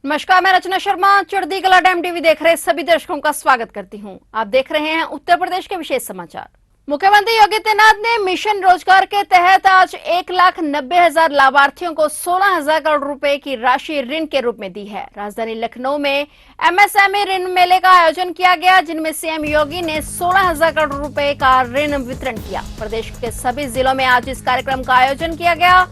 नमस्कार, मैं रचना शर्मा चढ़दी कला टाइम टीवी देख रहे सभी दर्शकों का स्वागत करती हूं। आप देख रहे हैं उत्तर प्रदेश के विशेष समाचार। मुख्यमंत्री योगी आदित्यनाथ ने मिशन रोजगार के तहत आज 1,90,000 लाभार्थियों को 16,000 करोड़ रुपए की राशि ऋण के रूप में दी है। राजधानी लखनऊ में एमएसएमई ऋण मेले का आयोजन किया गया, जिनमें सीएम योगी ने 16,000 करोड़ रुपए का ऋण वितरण किया। प्रदेश के सभी जिलों में आज इस कार्यक्रम का आयोजन किया गया।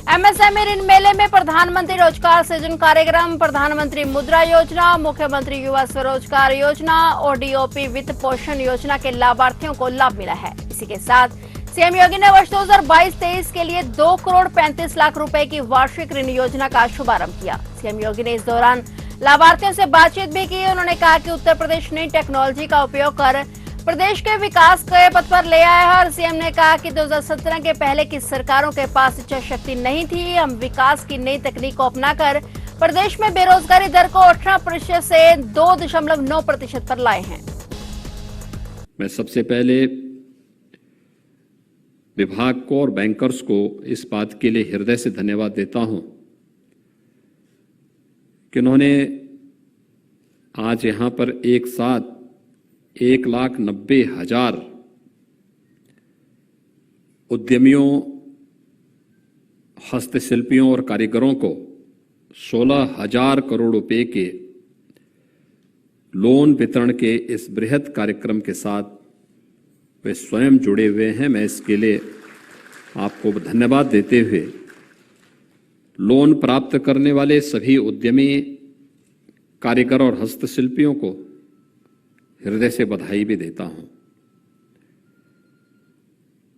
एमएसएमई ऋण मेले में प्रधानमंत्री रोजगार सृजन कार्यक्रम, प्रधानमंत्री मुद्रा योजना, मुख्यमंत्री युवा स्वरोजगार योजना और डीओपी वित्त पोषण योजना के लाभार्थियों को लाभ मिला है। इसी के साथ सीएम योगी ने वर्ष 2022-23 के लिए 2 करोड़ 35 लाख रुपए की वार्षिक ऋण योजना का शुभारंभ किया। सीएम योगी ने इस दौरान लाभार्थियों से बातचीत भी की। उन्होंने कहा कि उत्तर प्रदेश नई टेक्नोलॉजी का उपयोग कर प्रदेश के विकास के पथ पर ले आया है और सीएम ने कहा कि 2017 के पहले की सरकारों के पास इच्छा शक्ति नहीं थी। हम विकास की नई तकनीक को अपनाकर प्रदेश में बेरोजगारी दर को 18% से 2.9% पर लाए हैं। मैं सबसे पहले विभाग को और बैंकर्स को इस बात के लिए हृदय से धन्यवाद देता हूं कि उन्होंने आज यहां पर एक साथ 1,90,000 उद्यमियों, हस्तशिल्पियों और कारीगरों को 16,000 करोड़ रुपए के लोन वितरण के इस बृहद कार्यक्रम के साथ वे स्वयं जुड़े हुए हैं। मैं इसके लिए आपको धन्यवाद देते हुए लोन प्राप्त करने वाले सभी उद्यमी, कारीगर और हस्तशिल्पियों को हृदय से बधाई भी देता हूं।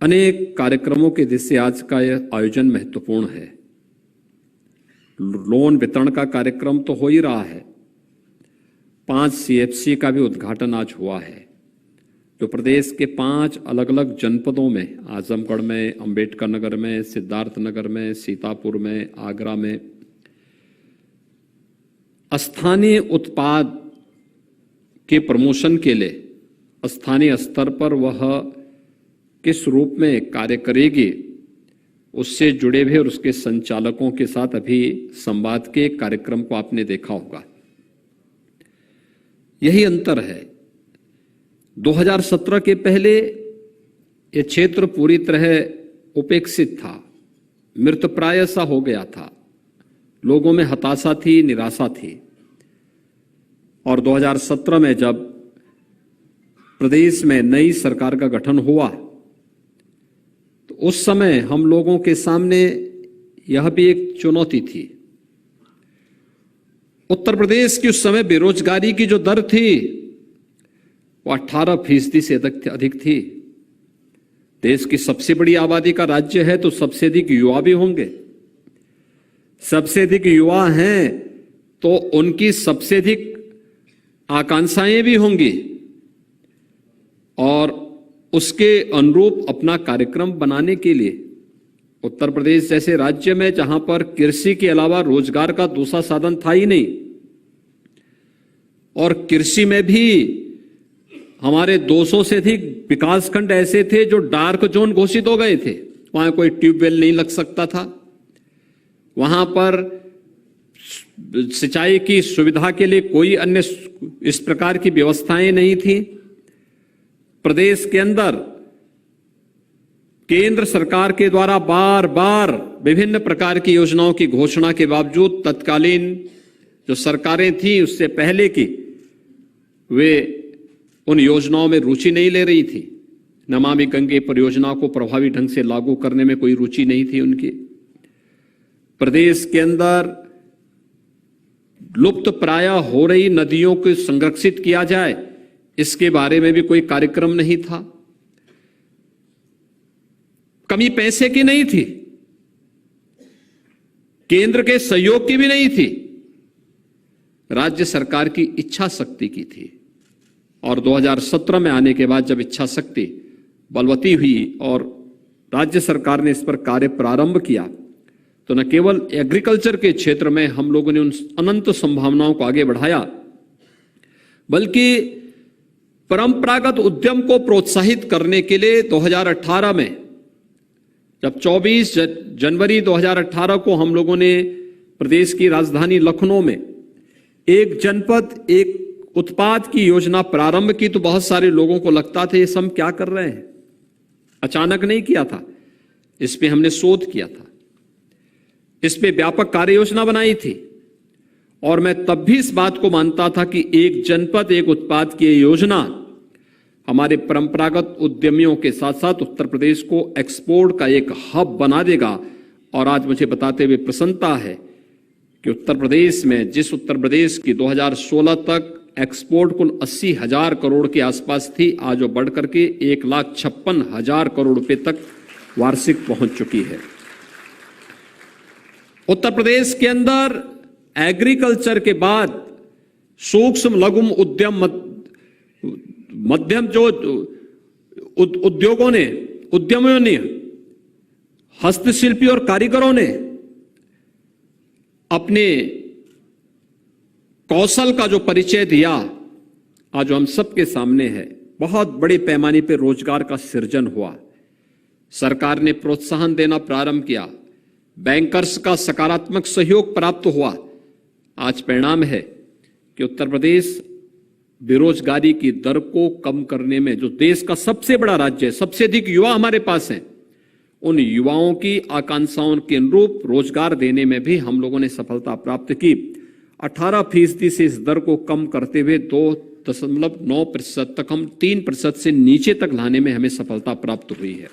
अनेक कार्यक्रमों के जिससे आज का यह आयोजन महत्वपूर्ण है। लोन वितरण का कार्यक्रम तो हो ही रहा है, 5 सीएफसी का भी उद्घाटन आज हुआ है, जो प्रदेश के 5 अलग अलग जनपदों में, आजमगढ़ में, अंबेडकर नगर में, सिद्धार्थ नगर में, सीतापुर में, आगरा में स्थानीय उत्पाद के प्रमोशन के लिए स्थानीय स्तर पर वह किस रूप में कार्य करेगी, उससे जुड़े हुए और उसके संचालकों के साथ अभी संवाद के कार्यक्रम को आपने देखा होगा। यही अंतर है। 2017 के पहले यह क्षेत्र पूरी तरह उपेक्षित था, मृतप्राय सा हो गया था, लोगों में हताशा थी, निराशा थी। और 2017 में जब प्रदेश में नई सरकार का गठन हुआ तो उस समय हम लोगों के सामने यह भी एक चुनौती थी। उत्तर प्रदेश की उस समय बेरोजगारी की जो दर थी वो 18% से अधिक थी। देश की सबसे बड़ी आबादी का राज्य है तो सबसे अधिक युवा भी होंगे। सबसे अधिक युवा हैं तो उनकी सबसे अधिक आकांक्षाएं भी होंगी और उसके अनुरूप अपना कार्यक्रम बनाने के लिए उत्तर प्रदेश जैसे राज्य में, जहां पर कृषि के अलावा रोजगार का दूसरा साधन था ही नहीं, और कृषि में भी हमारे 200 से अधिक विकासखंड ऐसे थे जो डार्क जोन घोषित हो गए थे। वहां कोई ट्यूबवेल नहीं लग सकता था, वहां पर सिंचाई की सुविधा के लिए कोई अन्य इस प्रकार की व्यवस्थाएं नहीं थी। प्रदेश के अंदर केंद्र सरकार के द्वारा बार बार विभिन्न प्रकार की योजनाओं की घोषणा के बावजूद तत्कालीन जो सरकारें थी उससे पहले की, वे उन योजनाओं में रुचि नहीं ले रही थी। नमामि गंगे परियोजना को प्रभावी ढंग से लागू करने में कोई रुचि नहीं थी उनकी। प्रदेश के अंदर लुप्त प्राय हो रही नदियों को संरक्षित किया जाए, इसके बारे में भी कोई कार्यक्रम नहीं था। कमी पैसे की नहीं थी, केंद्र के सहयोग की भी नहीं थी, राज्य सरकार की इच्छा शक्ति की थी। और 2017 में आने के बाद जब इच्छा शक्ति बलवती हुई और राज्य सरकार ने इस पर कार्य प्रारंभ किया तो न केवल एग्रीकल्चर के क्षेत्र में हम लोगों ने उन अनंत संभावनाओं को आगे बढ़ाया, बल्कि परंपरागत उद्यम को प्रोत्साहित करने के लिए 2018 में, जब 24 जनवरी 2018 को हम लोगों ने प्रदेश की राजधानी लखनऊ में एक जनपद एक उत्पाद की योजना प्रारंभ की तो बहुत सारे लोगों को लगता था ये सब क्या कर रहे हैं। अचानक नहीं किया था, इसमें हमने शोध किया था, इस पे व्यापक कार्य योजना बनाई थी और मैं तब भी इस बात को मानता था कि एक जनपद एक उत्पाद की योजना हमारे परंपरागत उद्यमियों के साथ साथ उत्तर प्रदेश को एक्सपोर्ट का एक हब बना देगा। और आज मुझे बताते हुए प्रसन्नता है कि उत्तर प्रदेश में, जिस उत्तर प्रदेश की 2016 तक एक्सपोर्ट कुल 80,000 करोड़ के आसपास थी, आज वो बढ़ करके 1,56,000 करोड़ रुपए तक वार्षिक पहुंच चुकी है। उत्तर प्रदेश के अंदर एग्रीकल्चर के बाद सूक्ष्म लघु उद्यम मध्यम जो उद्यमियों ने, हस्तशिल्पी और कारीगरों ने अपने कौशल का जो परिचय दिया, आज हम सबके सामने है। बहुत बड़े पैमाने पर रोजगार का सृजन हुआ, सरकार ने प्रोत्साहन देना प्रारंभ किया, बैंकर्स का सकारात्मक सहयोग प्राप्त हुआ। आज परिणाम है कि उत्तर प्रदेश बेरोजगारी की दर को कम करने में, जो देश का सबसे बड़ा राज्य है, सबसे अधिक युवा हमारे पास हैं, उन युवाओं की आकांक्षाओं के अनुरूप रोजगार देने में भी हम लोगों ने सफलता प्राप्त की। 18% से इस दर को कम करते हुए 2.9% तक, हम 3% से नीचे तक लाने में हमें सफलता प्राप्त हुई है।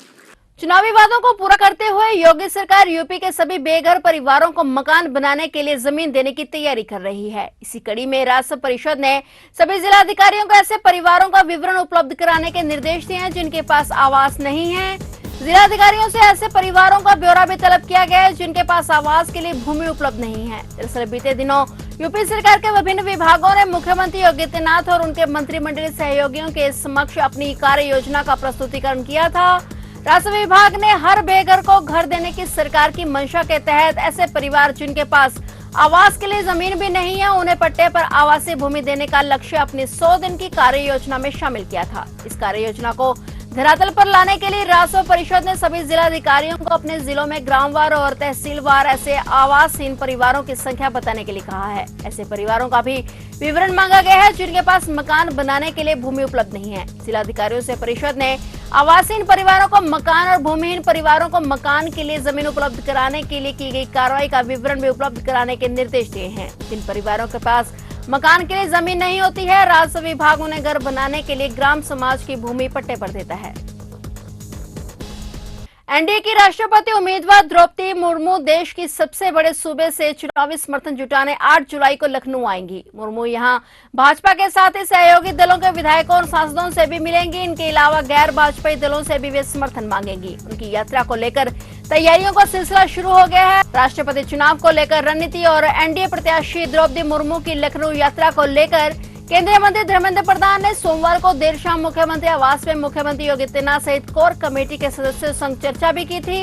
चुनावी वादों को पूरा करते हुए योगी सरकार यूपी के सभी बेघर परिवारों को मकान बनाने के लिए जमीन देने की तैयारी कर रही है। इसी कड़ी में राष्ट्र परिषद ने सभी जिलाधिकारियों को ऐसे परिवारों का विवरण उपलब्ध कराने के निर्देश दिए हैं जिनके पास आवास नहीं है। जिलाधिकारियों से ऐसे परिवारों का ब्यौरा भी तलब किया गया है जिनके पास आवास के लिए भूमि उपलब्ध नहीं है। दरअसल बीते दिनों यूपी सरकार के विभिन्न विभागों ने मुख्यमंत्री योगी आदित्यनाथ और उनके मंत्रिमंडलीय सहयोगियों के समक्ष अपनी कार्य योजना का प्रस्तुतिकरण किया था। राजस्व विभाग ने हर बेघर को घर देने की सरकार की मंशा के तहत ऐसे परिवार जिनके पास आवास के लिए जमीन भी नहीं है, उन्हें पट्टे पर आवासीय भूमि देने का लक्ष्य अपनी 100 दिन की कार्य योजना में शामिल किया था। इस कार्य योजना को धरातल पर लाने के लिए राजस्व परिषद ने सभी जिलाधिकारियों को अपने जिलों में ग्रामवार और तहसीलवार ऐसे आवासहीन परिवारों की संख्या बताने के लिए कहा है। ऐसे परिवारों का भी विवरण मांगा गया है जिनके पास मकान बनाने के लिए भूमि उपलब्ध नहीं है। जिलाधिकारियों से परिषद ने आवासहीन परिवारों को मकान और भूमिहीन परिवारों को मकान के लिए जमीन उपलब्ध कराने के लिए की गई कार्रवाई का विवरण भी उपलब्ध कराने के निर्देश दिए हैं। जिन परिवारों के पास मकान के लिए जमीन नहीं होती है, राजस्व विभाग उन्हें घर बनाने के लिए ग्राम समाज की भूमि पट्टे पर देता है। एनडीए की राष्ट्रपति उम्मीदवार द्रौपदी मुर्मू देश की सबसे बड़े सूबे से चुनावी समर्थन जुटाने 8 जुलाई को लखनऊ आएंगी। मुर्मू यहां भाजपा के साथ ही सहयोगी दलों के विधायकों और सांसदों से भी मिलेंगी। इनके अलावा गैर भाजपाई दलों से भी वे समर्थन मांगेंगी। उनकी यात्रा को लेकर तैयारियों का सिलसिला शुरू हो गया है। राष्ट्रपति चुनाव को लेकर रणनीति और एनडीए प्रत्याशी द्रौपदी मुर्मू की लखनऊ यात्रा को लेकर केंद्रीय मंत्री धर्मेंद्र प्रधान ने सोमवार को देर शाम मुख्यमंत्री आवास में मुख्यमंत्री योगी आदित्यनाथ सहित कोर कमेटी के सदस्यों संग चर्चा भी की थी।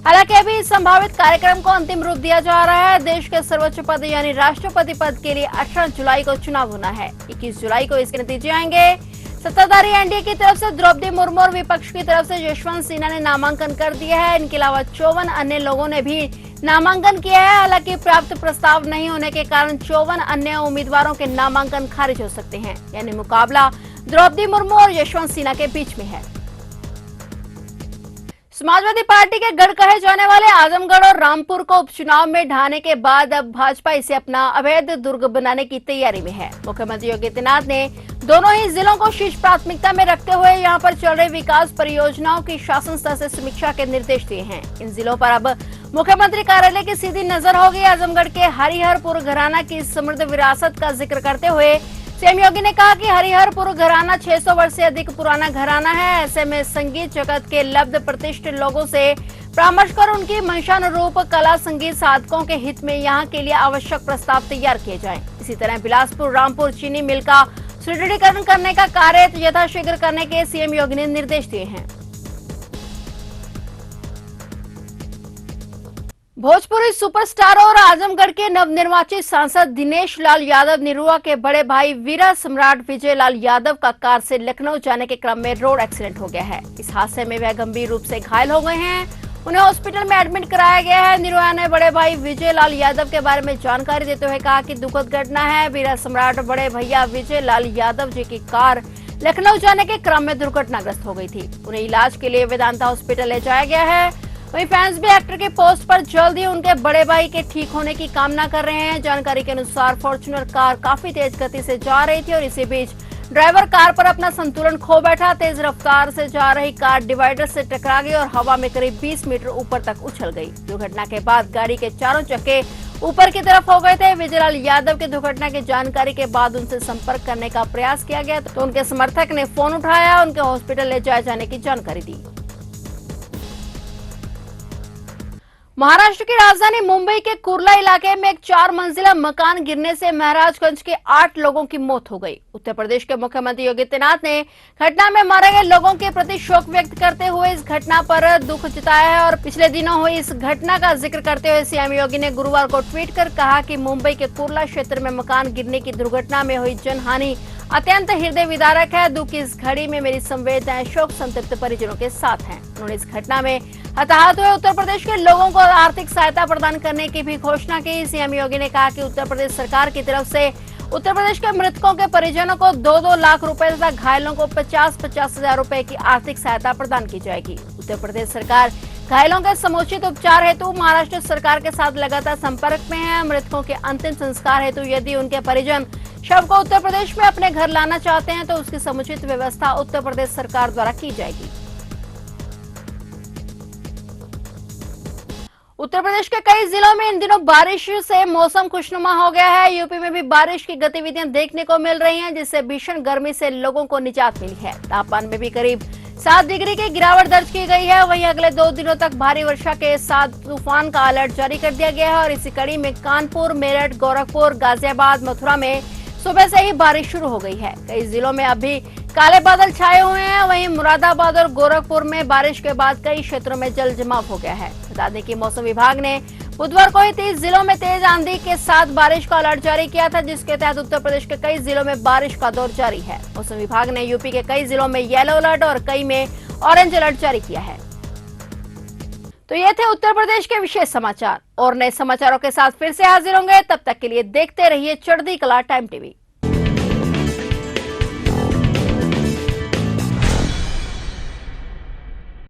हालांकि अभी इस संभावित कार्यक्रम को अंतिम रूप दिया जा रहा है। देश के सर्वोच्च पद यानी राष्ट्रपति पद के लिए 18 जुलाई को चुनाव होना है। 21 जुलाई को इसके नतीजे आएंगे। सत्ताधारी एनडीए की तरफ से द्रौपदी मुर्मू और विपक्ष की तरफ से यशवंत सिन्हा ने नामांकन कर दिया है। इनके अलावा 54 अन्य लोगों ने भी नामांकन किया है। हालांकि प्राप्त प्रस्ताव नहीं होने के कारण 54 अन्य उम्मीदवारों के नामांकन खारिज हो सकते हैं। यानी मुकाबला द्रौपदी मुर्मू और यशवंत सिन्हा के बीच में है। समाजवादी पार्टी के गढ़ कहे जाने वाले आजमगढ़ और रामपुर को उपचुनाव में ढाने के बाद अब भाजपा इसे अपना अवैध दुर्ग बनाने की तैयारी में है। मुख्यमंत्री योगी आदित्यनाथ ने दोनों ही जिलों को शीर्ष प्राथमिकता में रखते हुए यहां पर चल रही विकास परियोजनाओं की शासन स्तर से समीक्षा के निर्देश दिए हैं। इन जिलों पर अब मुख्यमंत्री कार्यालय की सीधी नजर होगी। आजमगढ़ के हरिहरपुर घराना की समृद्ध विरासत का जिक्र करते हुए सीएम योगी ने कहा कि हरिहरपुर घराना 600 वर्ष से अधिक पुराना घराना है। ऐसे में संगीत जगत के लब्ध प्रतिष्ठित लोगों से परामर्श कर उनकी मंशानुरूप कला संगीत साधकों के हित में यहाँ के लिए आवश्यक प्रस्ताव तैयार किए जाएं। इसी तरह बिलासपुर रामपुर चीनी मिल का सुदृढ़ीकरण करने का कार्य यथाशीघ्र करने के सीएम योगी ने निर्देश दिए हैं। भोजपुरी सुपरस्टार और आजमगढ़ के नवनिर्वाचित सांसद दिनेश लाल यादव निरुआ के बड़े भाई वीरा सम्राट विजय लाल यादव का कार से लखनऊ जाने के क्रम में रोड एक्सीडेंट हो गया है। इस हादसे में वह गंभीर रूप से घायल हो गए हैं। उन्हें हॉस्पिटल में एडमिट कराया गया है। निर्भया ने बड़े भाई विजय लाल यादव के बारे में जानकारी देते हुए कहा कि दुखद घटना है। वीरा सम्राट बड़े भैया विजय लाल यादव जी की कार लखनऊ जाने के क्रम में दुर्घटनाग्रस्त हो गई थी। उन्हें इलाज के लिए वेदांता हॉस्पिटल ले जाया गया है। वहीं फैंस भी एक्टर के पोस्ट पर जल्द ही उनके बड़े भाई के ठीक होने की कामना कर रहे हैं। जानकारी के अनुसार फॉर्च्यूनर कार काफी तेज गति से जा रही थी और इसी बीच ड्राइवर कार पर अपना संतुलन खो बैठा। तेज रफ्तार से जा रही कार डिवाइडर से टकरा गई और हवा में करीब 20 मीटर ऊपर तक उछल गई। दुर्घटना के बाद गाड़ी के चारों चक्के ऊपर की तरफ हो गए थे। विजयलाल यादव की दुर्घटना की जानकारी के बाद उनसे संपर्क करने का प्रयास किया गया तो उनके समर्थक ने फोन उठाया, उनके हॉस्पिटल ले जाए जाने की जानकारी दी। महाराष्ट्र की राजधानी मुंबई के कुर्ला इलाके में एक 4 मंजिला मकान गिरने से महाराजगंज के 8 लोगों की मौत हो गई। उत्तर प्रदेश के मुख्यमंत्री योगी आदित्यनाथ ने घटना में मारे गए लोगों के प्रति शोक व्यक्त करते हुए इस घटना पर दुख जताया है और पिछले दिनों हुई इस घटना का जिक्र करते हुए सीएम योगी ने गुरुवार को ट्वीट कर कहा कि मुंबई के कुर्ला क्षेत्र में मकान गिरने की दुर्घटना में हुई जनहानि अत्यंत हृदय विदारक है। दुख की इस घड़ी में मेरी संवेदनाएं शोक संतप्त परिजनों के साथ हैं। उन्होंने इस घटना में हताहत हुए उत्तर प्रदेश के लोगों को आर्थिक सहायता प्रदान करने की भी घोषणा की। सीएम योगी ने कहा कि उत्तर प्रदेश सरकार की तरफ से उत्तर प्रदेश के मृतकों के परिजनों को 2-2 लाख रुपए तथा घायलों को 50-50 हजार रुपए की आर्थिक सहायता प्रदान की जाएगी। उत्तर प्रदेश सरकार घायलों के समुचित उपचार हेतु महाराष्ट्र सरकार के साथ लगातार संपर्क में है। मृतकों के अंतिम संस्कार हेतु यदि उनके परिजन शव को उत्तर प्रदेश में अपने घर लाना चाहते हैं तो उसकी समुचित व्यवस्था उत्तर प्रदेश सरकार द्वारा की जाएगी। उत्तर प्रदेश के कई जिलों में इन दिनों बारिश से मौसम खुशनुमा हो गया है। यूपी में भी बारिश की गतिविधियां देखने को मिल रही हैं, जिससे भीषण गर्मी से लोगों को निजात मिली है। तापमान में भी करीब 7 डिग्री की गिरावट दर्ज की गई है। वहीं अगले 2 दिनों तक भारी वर्षा के साथ तूफान का अलर्ट जारी कर दिया गया है और इसी कड़ी में कानपुर, मेरठ, गोरखपुर, गाजियाबाद, मथुरा में सुबह से ही बारिश शुरू हो गई है। कई जिलों में अभी काले बादल छाए हुए हैं। वहीं मुरादाबाद और गोरखपुर में बारिश के बाद कई क्षेत्रों में जल जमाव हो गया है। बता दें कि मौसम विभाग ने बुधवार को ही 30 जिलों में तेज आंधी के साथ बारिश का अलर्ट जारी किया था, जिसके तहत उत्तर प्रदेश के कई जिलों में बारिश का दौर जारी है। मौसम विभाग ने यूपी के कई जिलों में येलो अलर्ट और कई में ऑरेंज अलर्ट जारी किया है। तो ये थे उत्तर प्रदेश के विशेष समाचार और नए समाचारों के साथ फिर से हाजिर होंगे। तब तक के लिए देखते रहिए चढ़ती कला टाइम टीवी।